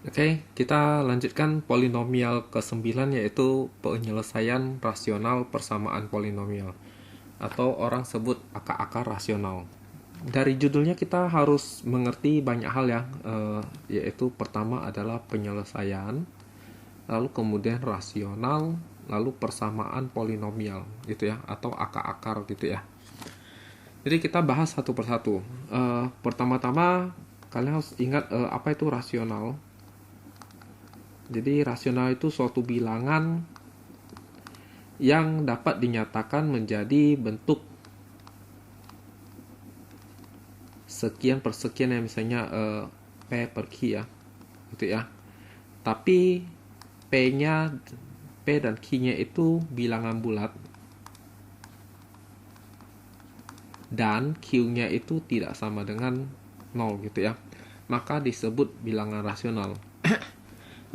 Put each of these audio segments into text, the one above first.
Oke, kita lanjutkan polinomial ke-9 yaitu penyelesaian rasional persamaan polinomial atau orang sebut akar-akar rasional. Dari judulnya kita harus mengerti banyak hal ya, yaitu pertama adalah penyelesaian, lalu kemudian rasional, lalu persamaan polinomial gitu ya, atau akar-akar gitu ya. Jadi kita bahas satu persatu. Pertama-tama kalian harus ingat apa itu rasional. Jadi rasional itu suatu bilangan yang dapat dinyatakan menjadi bentuk sekian per sekian ya, misalnya P per Q ya, gitu ya. Tapi P-nya, P dan Q-nya itu bilangan bulat dan Q-nya itu tidak sama dengan 0 gitu ya. Maka disebut bilangan rasional.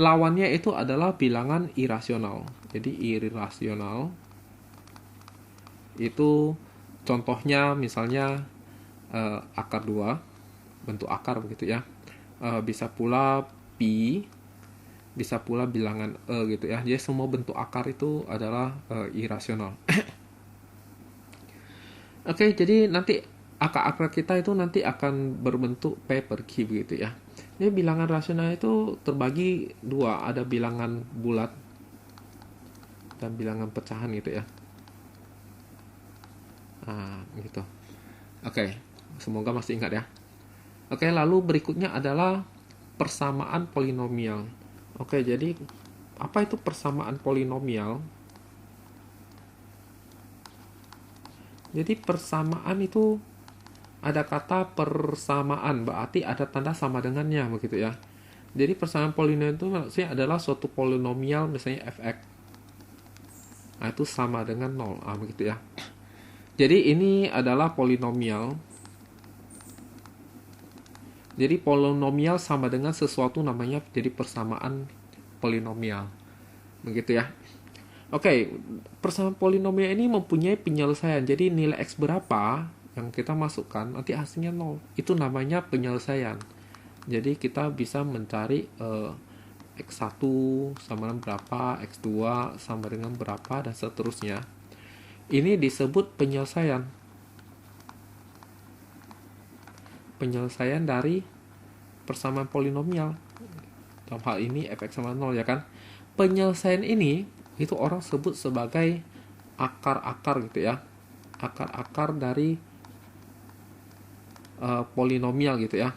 Lawannya itu adalah bilangan irasional. Jadi irasional itu contohnya misalnya akar 2, bentuk akar begitu ya. Bisa pula pi, bisa pula bilangan gitu ya. Jadi semua bentuk akar itu adalah irasional. Oke, jadi nanti akar-akar kita itu nanti akan berbentuk P per Q begitu ya. Jadi bilangan rasional itu terbagi dua, ada bilangan bulat dan bilangan pecahan gitu ya. Gitu. Oke, semoga masih ingat ya. Oke, lalu berikutnya adalah persamaan polinomial. Oke, jadi apa itu persamaan polinomial? Jadi persamaan itu ada kata persamaan, berarti ada tanda sama dengannya begitu ya. Jadi persamaan polinomial itu maksudnya adalah suatu polinomial misalnya fx. Nah, itu sama dengan 0, begitu ya. Jadi ini adalah polinomial. Jadi polinomial sama dengan sesuatu namanya jadi persamaan polinomial. Begitu ya. Oke, persamaan polinomial ini mempunyai penyelesaian. Jadi nilai x berapa yang kita masukkan nanti hasilnya 0. Itu namanya penyelesaian. Jadi kita bisa mencari x1 sama dengan berapa, x2 sama dengan berapa, dan seterusnya. Ini disebut penyelesaian. Penyelesaian dari persamaan polinomial. Dalam hal ini fx sama 0 ya kan. Penyelesaian ini itu orang sebut sebagai akar-akar gitu ya. Akar-akar dari polinomial gitu ya.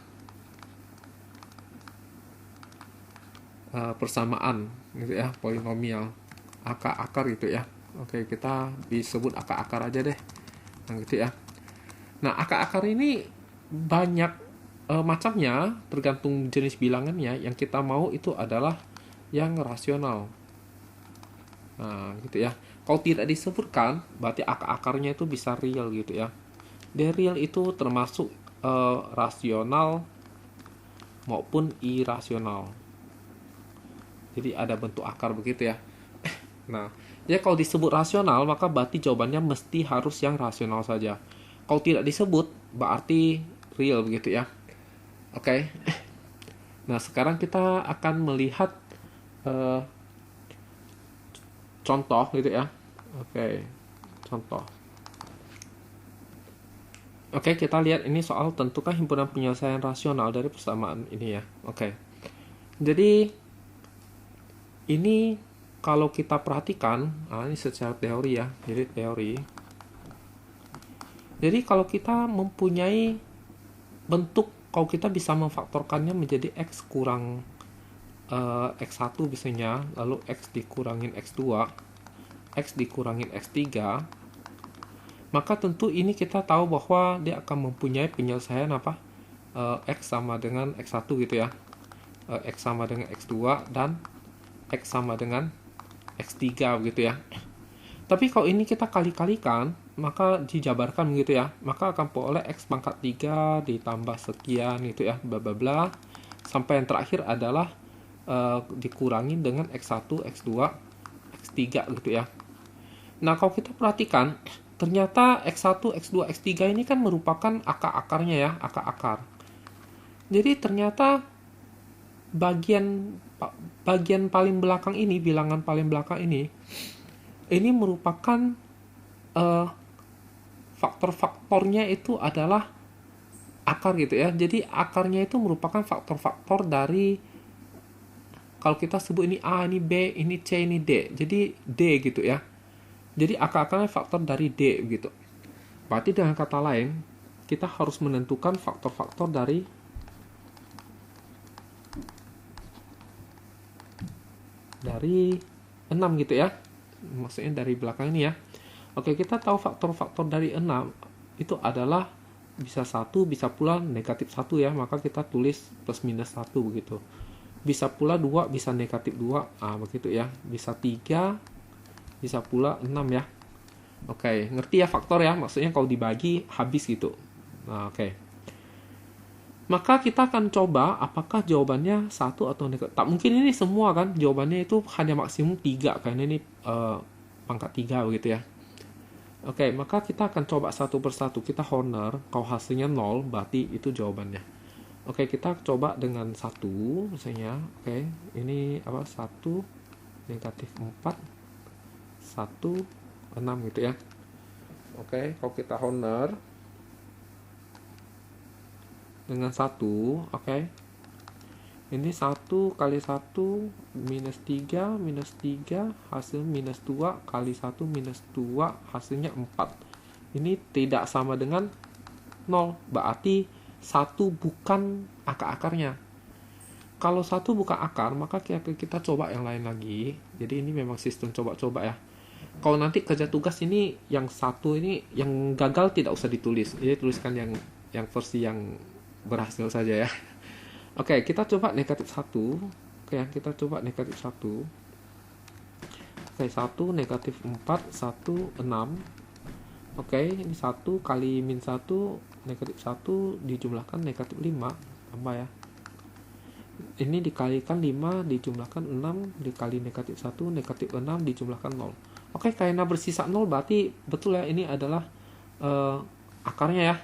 Persamaan gitu ya, polinomial. Akar-akar gitu ya. Oke, kita disebut akar-akar aja deh. Nah, gitu ya. Nah, akar-akar ini banyak macamnya, tergantung jenis bilangannya. Yang kita mau itu adalah yang rasional. Nah, gitu ya. Kalau tidak disebutkan, berarti akar-akarnya itu bisa real gitu ya. Dia real itu termasuk rasional maupun irasional. Jadi ada bentuk akar begitu ya. Nah, ya kalau disebut rasional, maka berarti jawabannya mesti harus yang rasional saja. Kalau tidak disebut, berarti real begitu ya. Oke. Nah, sekarang kita akan melihat contoh gitu ya. Oke, contoh. Oke, kita lihat ini soal tentukan himpunan penyelesaian rasional dari persamaan ini ya. Oke. Jadi ini kalau kita perhatikan, ini secara teori ya. Jadi teori. Jadi kalau kita mempunyai bentuk, kalau kita bisa memfaktorkannya menjadi x kurang x1 biasanya, lalu x dikurangin x2, x dikurangin x3, maka tentu ini kita tahu bahwa dia akan mempunyai penyelesaian apa? X sama dengan X1 gitu ya. X sama dengan X2 dan X sama dengan X3 gitu ya. Tapi kalau ini kita kali-kalikan, maka dijabarkan gitu ya. Maka akan peroleh X pangkat 3 ditambah sekian gitu ya, bla bla bla. Sampai yang terakhir adalah dikurangin dengan X1, X2, X3 gitu ya. Nah, kalau kita perhatikan, ternyata X1, X2, X3 ini kan merupakan akar-akarnya ya, akar-akar. Jadi ternyata bagian bagian paling belakang ini, bilangan paling belakang ini merupakan faktor-faktornya itu adalah akar gitu ya. Jadi akarnya itu merupakan faktor-faktor dari, kalau kita sebut ini A, ini B, ini C, ini D. Jadi D gitu ya. Jadi akar-akarnya faktor dari D gitu. Berarti dengan kata lain, kita harus menentukan faktor-faktor dari 6 gitu ya. Maksudnya dari belakang ini ya. Oke, kita tahu faktor-faktor dari 6 itu adalah bisa 1, bisa pula negatif 1 ya. Maka kita tulis plus minus 1 begitu. Bisa pula 2, bisa negatif 2. Begitu ya. Bisa 3, bisa pula 6 ya. Oke, ngerti ya faktor ya? Maksudnya kalau dibagi habis gitu. Nah, oke. Maka kita akan coba apakah jawabannya 1 atau negatif. Tak mungkin ini semua kan, jawabannya itu hanya maksimum 3 karena ini pangkat 3 begitu ya. Oke, maka kita akan coba satu persatu. Kita honor, kalau hasilnya 0 berarti itu jawabannya. Oke, kita coba dengan 1 misalnya. Oke, ini apa? 1 negatif 4 1 6 gitu ya. Oke, kalau kita honor dengan 1, oke. Ini 1 kali 1 minus 3 hasil minus 2 kali 1 minus 2 hasilnya 4. Ini tidak sama dengan 0. Berarti 1 bukan akar-akarnya. Kalau 1 bukan akar, maka kita coba yang lain lagi. Jadi ini memang sistem coba-coba ya. Kalau nanti kerja tugas ini yang 1 ini yang gagal tidak usah ditulis. Jadi tuliskan yang versi yang berhasil saja ya. Oke, kita coba negatif 1. Oke, kita coba negatif 1. Oke, 1 negatif 4 1 6. Oke, ini 1 kali min 1 negatif 1 dijumlahkan negatif 5. Tambah ya. Ini dikalikan 5 dijumlahkan 6 dikali negatif 1 negatif 6 dijumlahkan 0. Oke, karena bersisa 0 berarti betul ya ini adalah akarnya ya.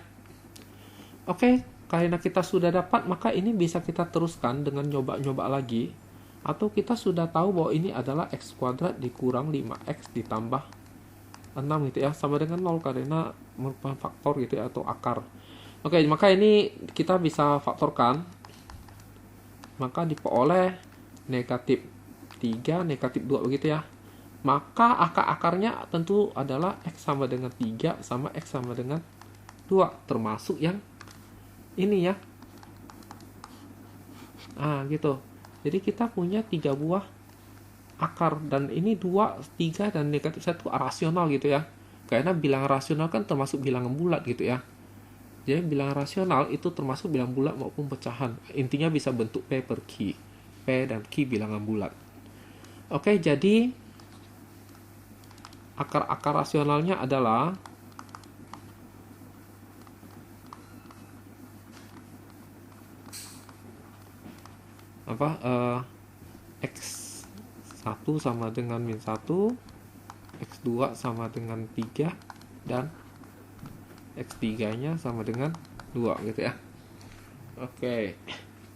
Oke, karena kita sudah dapat maka ini bisa kita teruskan dengan nyoba-nyoba lagi. Atau kita sudah tahu bahwa ini adalah x kuadrat dikurang 5x ditambah 6 gitu ya. Sama dengan 0 karena merupakan faktor gitu ya atau akar. Oke, maka ini kita bisa faktorkan. Maka diperoleh negatif 3, negatif 2 begitu ya. Maka akar-akarnya tentu adalah x sama dengan 3 sama x sama dengan 2. Termasuk yang ini ya. Gitu. Jadi kita punya 3 buah akar. Dan ini 2, 3, dan negatif 1 rasional gitu ya. Karena bilangan rasional kan termasuk bilangan bulat gitu ya. Jadi bilangan rasional itu termasuk bilangan bulat maupun pecahan. Intinya bisa bentuk P per Q. P dan Q bilangan bulat. Oke, jadi akar-akar rasionalnya adalah x1 sama dengan min 1, x2 sama dengan 3, dan x3 nya sama dengan 2 gitu ya. Oke.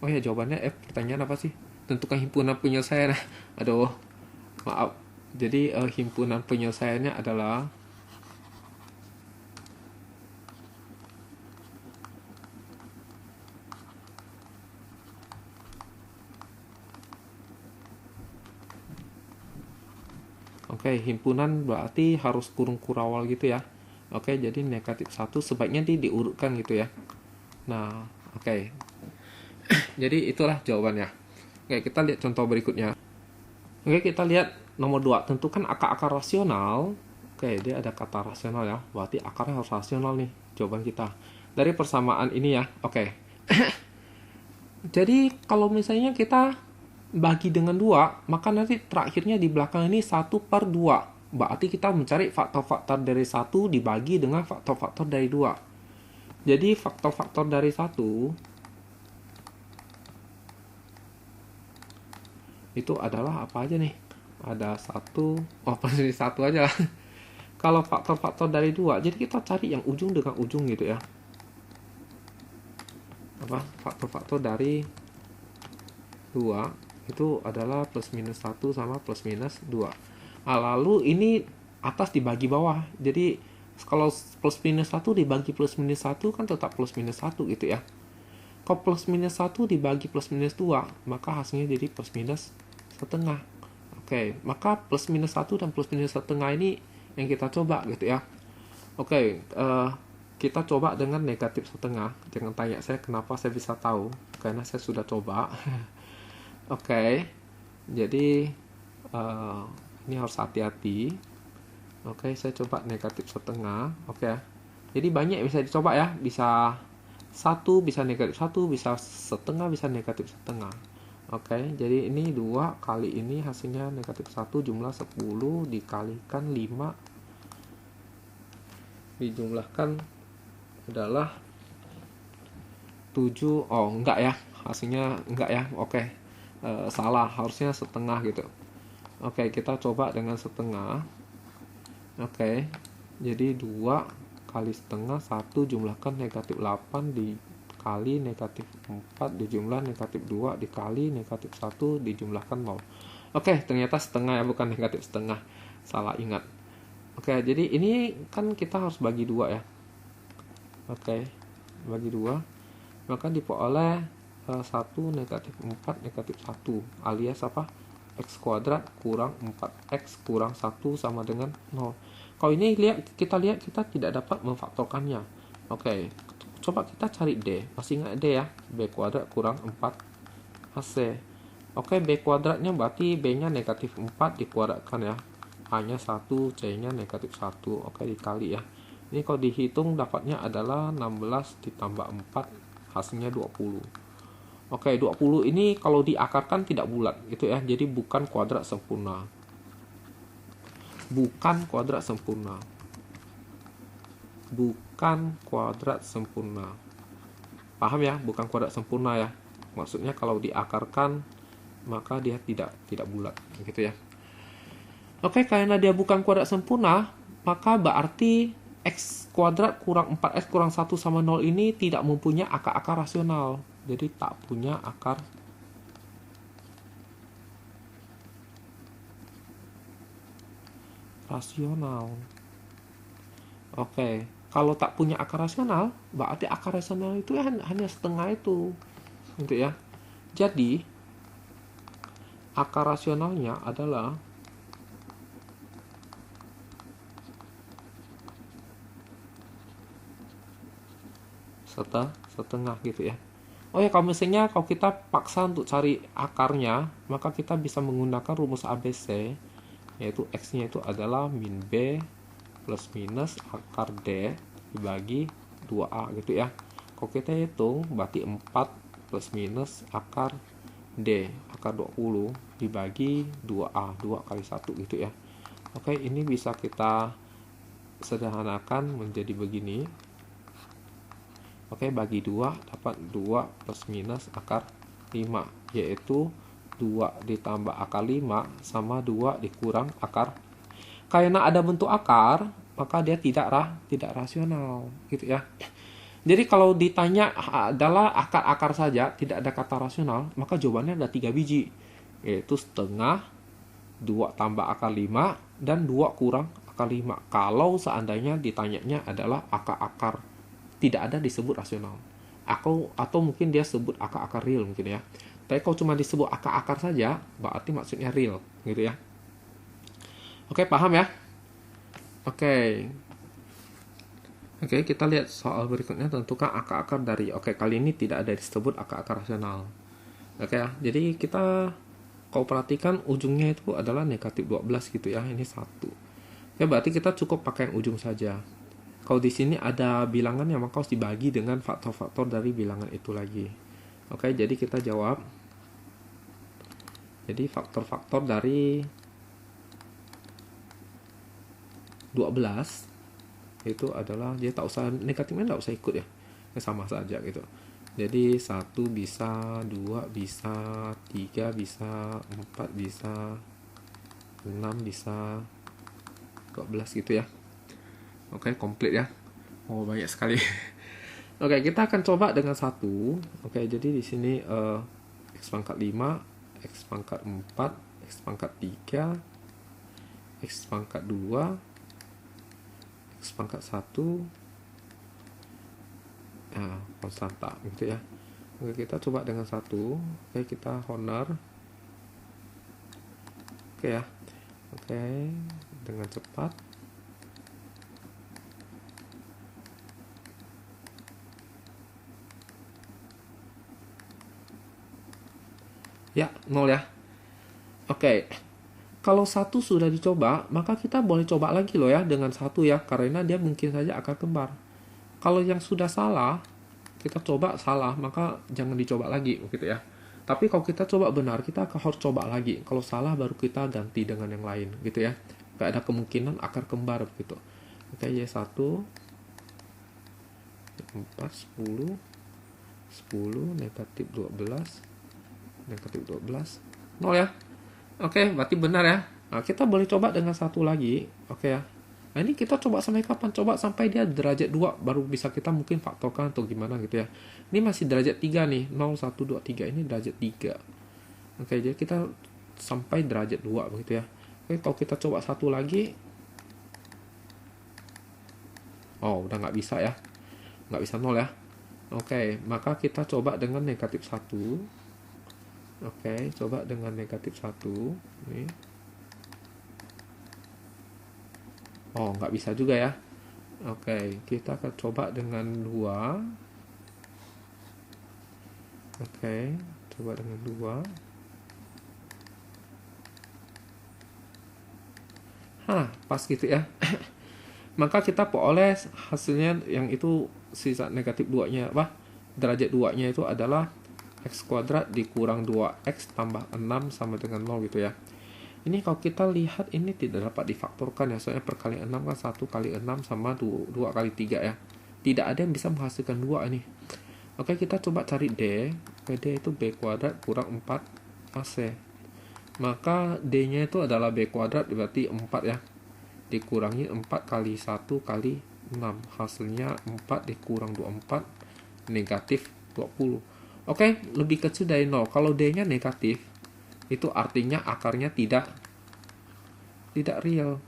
Oh ya, jawabannya pertanyaan apa sih? Tentukan himpunan penyelesaian. Aduh, maaf. Jadi himpunan penyelesaiannya adalah himpunan berarti harus kurung kurawal gitu ya. Jadi negatif 1 sebaiknya diurutkan gitu ya. Nah, jadi itulah jawabannya. Kita lihat contoh berikutnya. Kita lihat nomor 2. Tentukan akar-akar rasional. Dia ada kata rasional ya. Berarti akarnya harus rasional nih jawaban kita. Dari persamaan ini ya. Jadi kalau misalnya kita bagi dengan 2, maka nanti terakhirnya di belakang ini 1/2. Berarti kita mencari faktor-faktor dari 1 dibagi dengan faktor-faktor dari 2. Jadi faktor-faktor dari 1 itu adalah apa aja nih? Ada 1, pasti 1 aja. Kalau faktor-faktor dari 2, jadi kita cari yang ujung dengan ujung gitu ya. Faktor-faktor dari 2 itu adalah plus minus 1 sama plus minus 2. Nah, lalu ini atas dibagi bawah. Jadi kalau plus minus 1 dibagi plus minus 1 kan tetap plus minus 1 gitu ya. Kalau plus minus 1 dibagi plus minus 2, maka hasilnya jadi plus minus setengah. Oke, maka plus minus 1 dan plus minus setengah ini yang kita coba gitu ya. Oke, kita coba dengan negatif setengah. Jangan tanya saya kenapa saya bisa tahu, karena saya sudah coba. Oke, jadi ini harus hati-hati. Oke, saya coba negatif setengah. Oke, jadi banyak bisa dicoba ya. Bisa 1, bisa negatif 1, bisa setengah, bisa negatif setengah. Oke, jadi ini 2 kali ini hasilnya negatif 1, jumlah 10 dikalikan 5 dijumlahkan adalah 7. Oh, enggak ya. Hasilnya enggak ya. Oke. Salah, harusnya setengah gitu. Oke, kita coba dengan setengah. Oke. Jadi 2 kali setengah 1 jumlahkan negatif 8 dikali negatif 4 dijumlah negatif 2 dikali negatif 1 dijumlahkan 0. Oke, ternyata setengah ya, bukan negatif setengah. Salah ingat. Oke, jadi ini kan kita harus bagi 2 ya. Oke, bagi 2. Maka diperoleh 1 negatif 4 negatif 1 alias apa? X kuadrat kurang 4X kurang 1 sama dengan 0. Kalau ini kita lihat kita tidak dapat memfaktorkannya. Oke, coba kita cari D. Masih ingat D ya? B kuadrat kurang 4AC. Oke, B kuadratnya berarti B-nya negatif 4 dikuadratkan ya. A-nya 1, C-nya negatif 1. Oke, dikali ya. Ini kalau dihitung dapatnya adalah 16 ditambah 4, hasilnya 20. Oke, 20 ini kalau diakarkan tidak bulat gitu ya. Jadi bukan kuadrat sempurna. Bukan kuadrat sempurna. Bukan kuadrat sempurna. Paham ya? Bukan kuadrat sempurna ya. Maksudnya kalau diakarkan maka dia tidak bulat gitu ya. Oke, karena dia bukan kuadrat sempurna, maka berarti X kuadrat kurang 4X kurang 1 sama 0 ini tidak mempunyai akar-akar rasional. Jadi tak punya akar rasional. Oke, kalau tak punya akar rasional, berarti akar rasional itu hanya setengah itu. Gitu ya. Jadi, akar rasionalnya adalah setengah gitu ya. Oh ya, kalau misalnya kalau kita paksa untuk cari akarnya, maka kita bisa menggunakan rumus ABC, yaitu X-nya itu adalah min B plus minus akar D dibagi 2A gitu ya. Kalau kita hitung, berarti 4 plus minus akar D, akar 20 dibagi 2A, 2 kali 1 gitu ya. Oke, ini bisa kita sederhanakan menjadi begini. Oke, bagi 2 dapat 2 plus minus akar 5, yaitu 2 ditambah akar 5 sama 2 dikurang akar. Karena ada bentuk akar, maka dia tidak rasional gitu ya. Jadi kalau ditanya adalah akar-akar saja, tidak ada kata rasional, maka jawabannya ada 3 biji, yaitu setengah, 2 tambah akar 5, dan 2 kurang akar 5. Kalau seandainya ditanyanya adalah akar-akar, tidak ada disebut rasional. Atau mungkin dia sebut akar-akar real mungkin ya. Tapi kalau cuma disebut akar-akar saja, berarti maksudnya real gitu ya. Oke, paham ya? Oke, kita lihat soal berikutnya. Tentukan akar-akar dari. Oke, kali ini tidak ada disebut akar-akar rasional. Oke ya, jadi kita kalau perhatikan ujungnya itu adalah negatif 12 gitu ya. Ini 1. Ya, berarti kita cukup pakai yang ujung saja. Kalau di sini ada bilangan yang maka harus dibagi dengan faktor-faktor dari bilangan itu lagi. Oke, jadi kita jawab. Jadi faktor-faktor dari 12 itu adalah, dia tak usah negatifnya, tak usah ikut ya, sama saja gitu. Jadi 1 bisa, 2 bisa, 3 bisa, 4 bisa, 6 bisa, 12 gitu ya. Oke, komplit ya. Oh, banyak sekali. Oke, kita akan coba dengan 1. Oke, jadi di sini X pangkat 5, X pangkat 4, X pangkat 3, X pangkat 2, X pangkat 1, konstanta gitu ya. Oke, kita coba dengan 1. Oke, kita honor. Oke ya. Oke, dengan cepat. Ya, 0 ya. Oke. Kalau 1 sudah dicoba, maka kita boleh coba lagi loh ya dengan 1 ya, karena dia mungkin saja akar kembar. Kalau yang sudah salah, kita coba salah, maka jangan dicoba lagi gitu ya. Tapi kalau kita coba benar, kita harus coba lagi. Kalau salah baru kita ganti dengan yang lain gitu ya. Gak ada kemungkinan akar kembar begitu. Oke, Y1 4, 10, 10, negatif 12, negatif 12, 0 ya. Oke, berarti benar ya. Nah, kita boleh coba dengan 1 lagi. Oke ya. Nah, ini kita coba sampai kapan? Coba sampai dia derajat 2, baru bisa kita mungkin faktorkan atau gimana gitu ya. Ini masih derajat 3 nih. 0, 1, 2, 3. Ini derajat 3. Oke, jadi kita sampai derajat 2 begitu ya. Oke, kalau kita coba 1 lagi. Oh, udah nggak bisa ya. Nggak bisa 0 ya. Oke, maka kita coba dengan negatif 1. Oke, coba dengan negatif 1. Nih. Oh, nggak bisa juga ya. Oke, kita akan coba dengan 2. Oke, coba dengan 2. Pas gitu ya. Maka kita peroleh hasilnya yang itu sisa negatif 2-nya apa? Derajat 2-nya itu adalah X kuadrat dikurang 2X tambah 6 sama dengan 0 gitu ya. Ini kalau kita lihat ini tidak dapat difaktorkan ya, soalnya perkalian 6 kan 1 kali 6 sama 2 kali 3 ya. Tidak ada yang bisa menghasilkan 2 ini. Oke, kita coba cari D. D itu B kuadrat kurang 4 AC. Maka D-nya itu adalah B kuadrat, berarti 4 ya. Dikurangi 4 kali 1 kali 6. Hasilnya 4 dikurang 24, negatif 20. Oke, lebih kecil dari 0. Kalau D-nya negatif, itu artinya akarnya tidak real.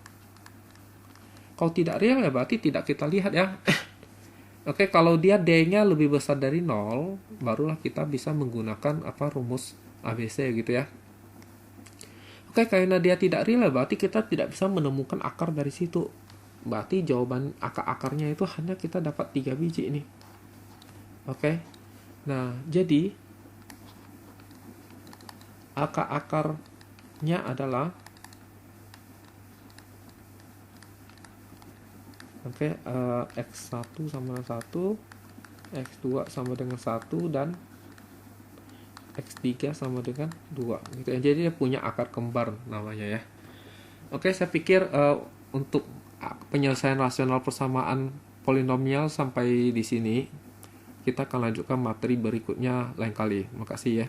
Kalau tidak real ya berarti tidak kita lihat ya. Oke, kalau dia D-nya lebih besar dari 0, barulah kita bisa menggunakan rumus ABC gitu ya. Oke, karena dia tidak real ya berarti kita tidak bisa menemukan akar dari situ. Berarti jawaban akarnya itu hanya kita dapat 3 biji ini. Oke. Nah, jadi akarnya adalah X1 sama dengan 1, X2 sama dengan 1, dan X3 sama dengan 2 gitu ya. Jadi dia punya akar kembar namanya ya. Oke, saya pikir untuk penyelesaian rasional persamaan polinomial sampai di sini. Kita akan lanjutkan materi berikutnya lain kali. Makasih ya.